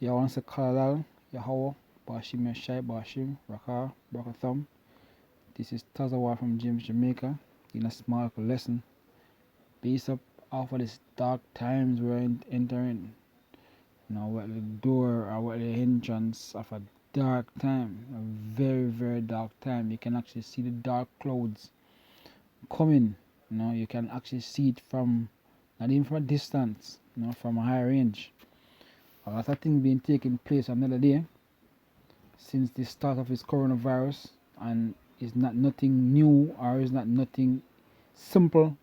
Yawansa Kalal, Yahweh, Bashim Yashai, Bashim, Rakar, Brakatham. This is Tazawa from James, Jamaica, in a small lesson based up off of this dark times we're entering. Now, we're at the door or we're at the entrance of a dark time, a very, very dark time. You can actually see the dark clouds coming. You can actually see it from, not even from a distance, from a high range. A lot of things being taking place another day since the start of this coronavirus, and it's not nothing new or it's not nothing simple.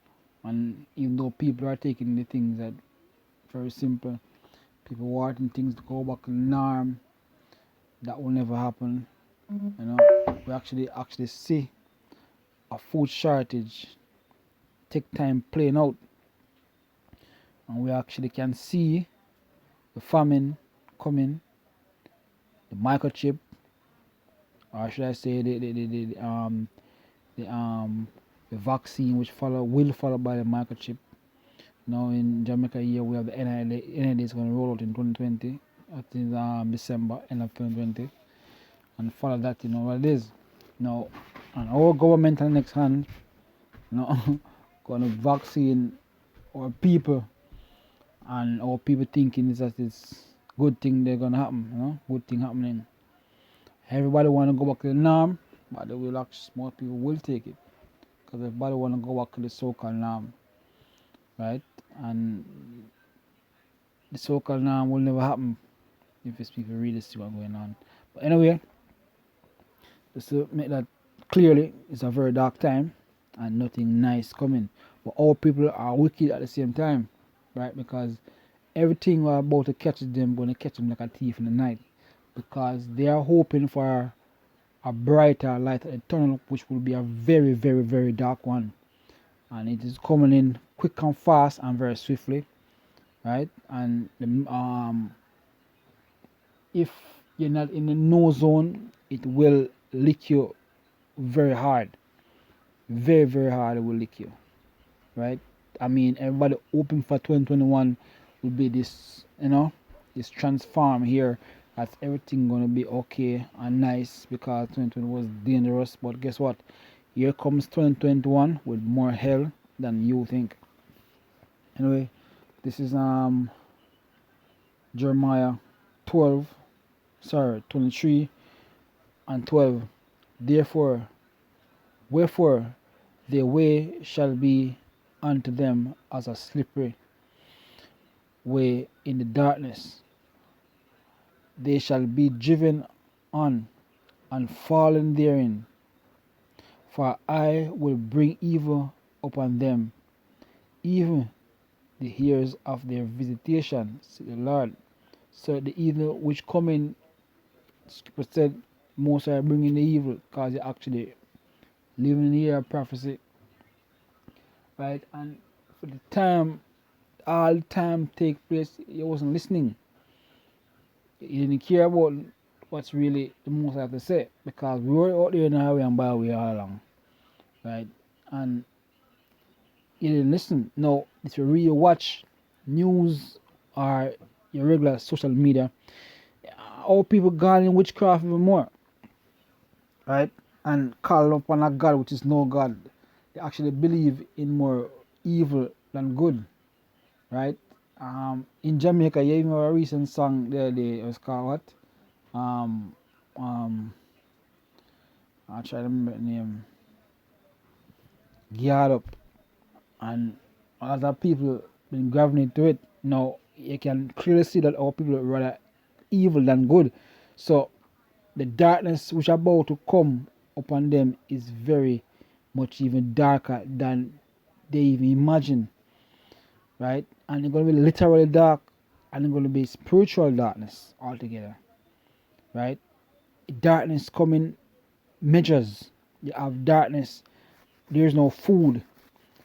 And even though people are taking the things that very simple, people wanting things to go back to norm, that will never happen. We actually see a food shortage take time playing out, and we actually can see the famine coming, the microchip, or should I say the vaccine which will follow by the microchip. Now in Jamaica here we have the NID is going to roll out in 2020. I think December, end of 2020, and follow that. You know what it is. Now, and our government on the next hand, going to vaccine our people, and our people thinking is that it's good thing they're gonna happen. Good thing happening. Everybody want to go back to the norm, but more people will take it, because everybody want to go back to the so-called norm, right? And the so-called norm will never happen if these people really see what's going on. But anyway, just to make that clearly, it's a very dark time and nothing nice coming. But all people are wicked at the same time, right? Because everything we're about to catch them, going to catch them like a thief in the night, because they are hoping for a brighter light at the tunnel, which will be a very, very, very dark one. And it is coming in quick and fast and very swiftly, right? And if you're not in the no zone, it will lick you very hard. Very, very hard it will lick you, right? I mean, everybody hoping for 2021 will be this, this transform here, that everything gonna be okay and nice, because 2020 was dangerous. But guess what? Here comes 2021 with more hell than you think. Anyway, this is Jeremiah 23 and 12. Wherefore their way shall be unto them as a slippery way in the darkness. They shall be driven on and fallen therein. For I will bring evil upon them, even the years of their visitation, said the Lord. So the evil which coming, Scripture said, most are bringing the evil, because they actually living in the year of prophecy, right? And for the time, all the time take place, he wasn't listening. He didn't care about what's really the most I have to say, because we were out there in the highway and byway all along, right? And he didn't listen. Now, if you really watch news or your regular social media, all people gone in witchcraft even more, right? And call upon a God which is no God. They actually believe in more evil than good, right? In Jamaica, you even have a recent song there. It was called what? I'll try to remember the name. Geared Up, and a lot of people been gravitating to it. Now you can clearly see that our people are rather evil than good. So the darkness which about to come upon them is very much even darker than they even imagine, right? And it's going to be literally dark, and it's going to be spiritual darkness altogether, right? Darkness coming measures. You have darkness, there's no food,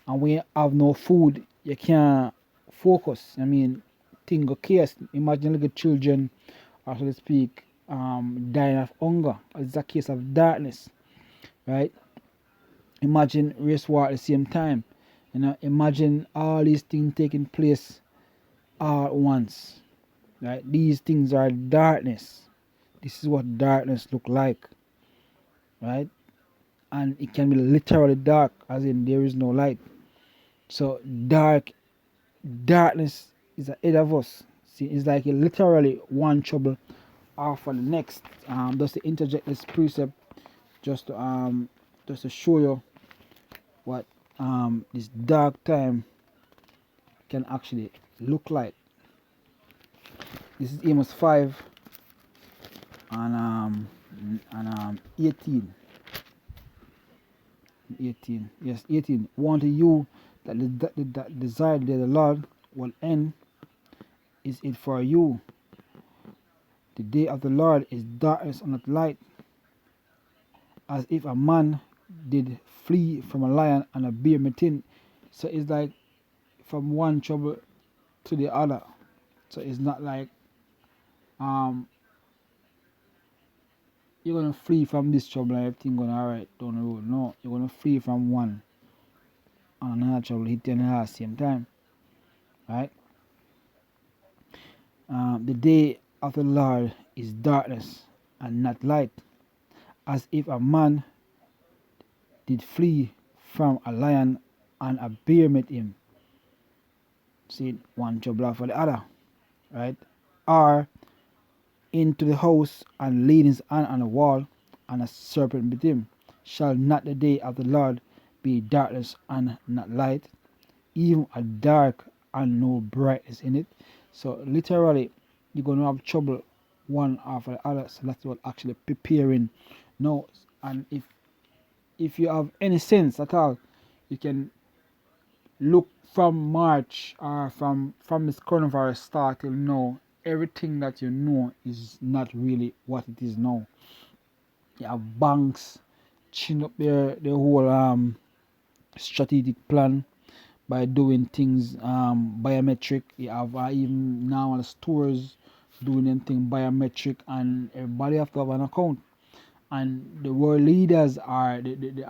and when you have no food, you can't focus. I mean, think of chaos. Imagine little children, or so to speak, dying of hunger. It's a case of darkness, right? Imagine race war at the same time. Imagine all these things taking place all at once, Right? These things are darkness. This is what darkness look like. Right? And it can be literally dark, as in there is no light. So darkness is ahead of us. See, it's like literally one trouble after the next. Just to interject this precept, just to show you what this dark time can actually look like. This is Amos 5 and 18. 18. Yes, 18. Want to you that the desire that the Lord will end is it for you. The day of the Lord is darkness and not light, as if a man did flee from a lion and a bear meeting. So it's like from one trouble to the other. So it's not like um you're gonna flee from this trouble and everything going alright down the road. No, you're gonna flee from one and another trouble hit you at the same time. Right? The day of the Lord is darkness and not light, as if a man did flee from a lion and a bear met him. See, one trouble after the other, right? Or into the house and laid his hand on the wall, and a serpent bit him. Shall not the day of the Lord be darkness and not light, even a dark and no brightness in it? So literally, you're gonna have trouble one after the other. So that's what actually preparing now. And if you have any sense at all, you can look from March or from this coronavirus start till now. Everything that you know is not really what it is now. You have banks chin up their whole strategic plan by doing things biometric. You have even now the stores doing anything biometric, and everybody have to have an account. And the world leaders are the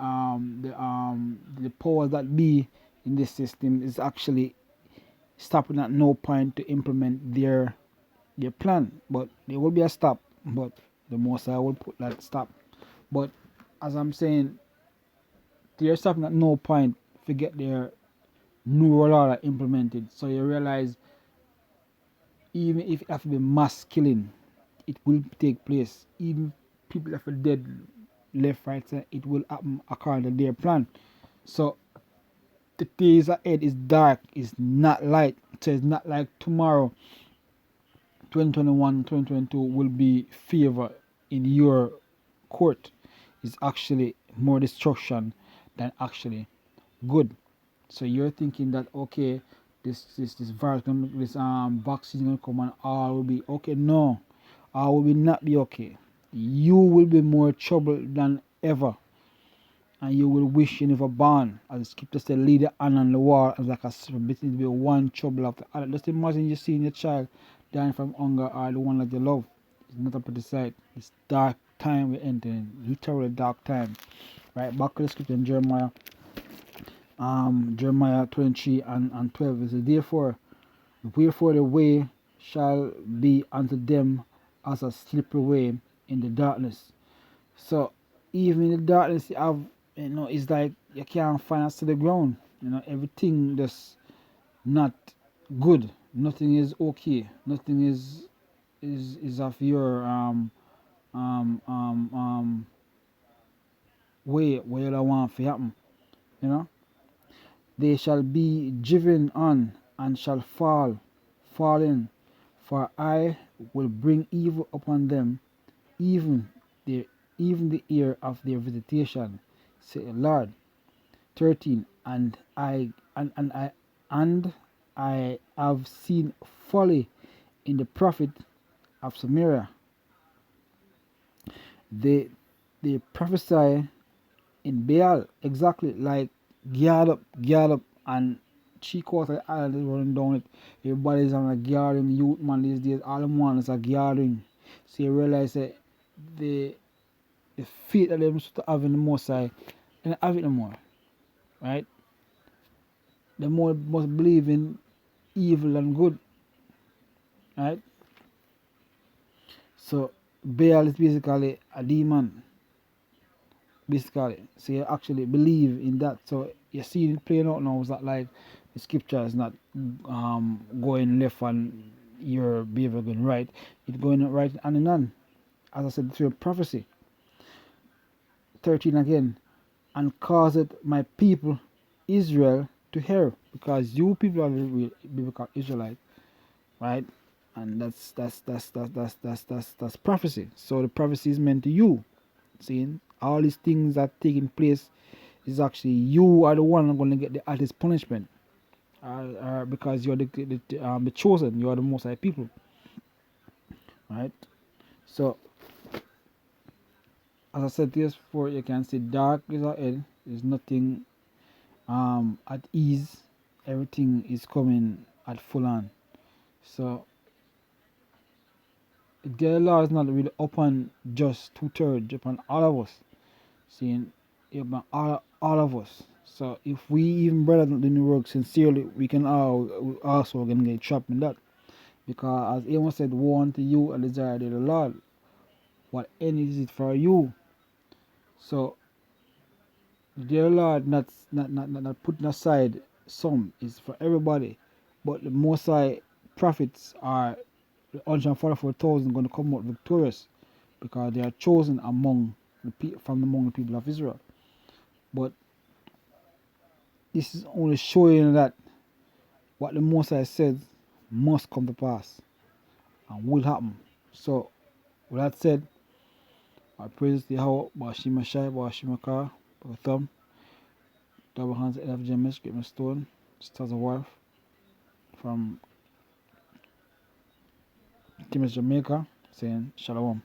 powers that be in this system is actually stopping at no point to implement their plan. But there will be a stop, but the most I will put that stop. But as I'm saying, they're stopping at no point to get their new world order implemented. So you realize even if it have to be mass killing, it will take place. Even people that are dead left, right, center, it will happen according to their plan. So the days ahead is dark, it's not light. So it's not like tomorrow, 2021, 2022 will be favor in your court. It's actually more destruction than actually good. So you're thinking that okay, this virus this vaccine is gonna come and all will be okay. No, all will not be okay. You will be more trouble than ever, and you will wish you never born. As the scripture said, lead the hand on the wall as like a serpent. It will be one trouble after other. Just imagine you seeing your child dying from hunger or the one that you love. It's not a pretty sight. It's dark time we're entering, literally dark time. Right, back to the scripture in Jeremiah 23 and 12. It says, wherefore the way shall be unto them as a slippery way in the darkness. So even in the darkness you have, it's like you can't find a steady ground. Everything just not good. Nothing is okay. Nothing is of your way where you don't want to happen. You know? They shall be driven on and shall fall in, for I will bring evil upon them, even the year of their visitation, say the Lord. 13. And I have seen folly in the prophet of Samaria. They prophesy in Baal, exactly like guard up, and 3/4 island is running down it. Everybody's on a gathering, youth man these days, all them ones are gathering. So you realize that the faith that they used to have in the Most High, they don't have it no more, right? They more must believe in evil and good, right? So Baal is basically a demon, basically. So you actually believe in that. So you see it playing out now. Is that like the scripture is not going left and your behavior going right? It's going right and on. As I said, through prophecy. 13 again, and causeth my people Israel to err, because you people are the real biblical Israelite, right? And that's prophecy. So the prophecy is meant to you. Seeing all these things that taking place is actually you are the one going to get the hardest punishment, because you're the chosen. You are the Most High people, right? So as I said this before, you can see dark is ahead. There's nothing at ease. Everything is coming at full on. So the law is not really upon just 2/3, upon all of us. Seeing upon all of us. So if we even brother didn't work sincerely, we can all we also can get trapped in that. Because as Amos said, woe unto you and desire of the Lord. What end is it for you? So the dear Lord not putting aside some is for everybody. But the most high prophets are the 144,000 going to come out victorious, because they are chosen among from among the people of Israel. But this is only showing that what the Most High said must come to pass and will happen. So, with that said, I praise the Yahweh, Bashima Shai, Bashima Kar, Thumb, double hands, Elf James, Great Stone, Stars of Wife, from Timmins, Jamaica, saying Shalom.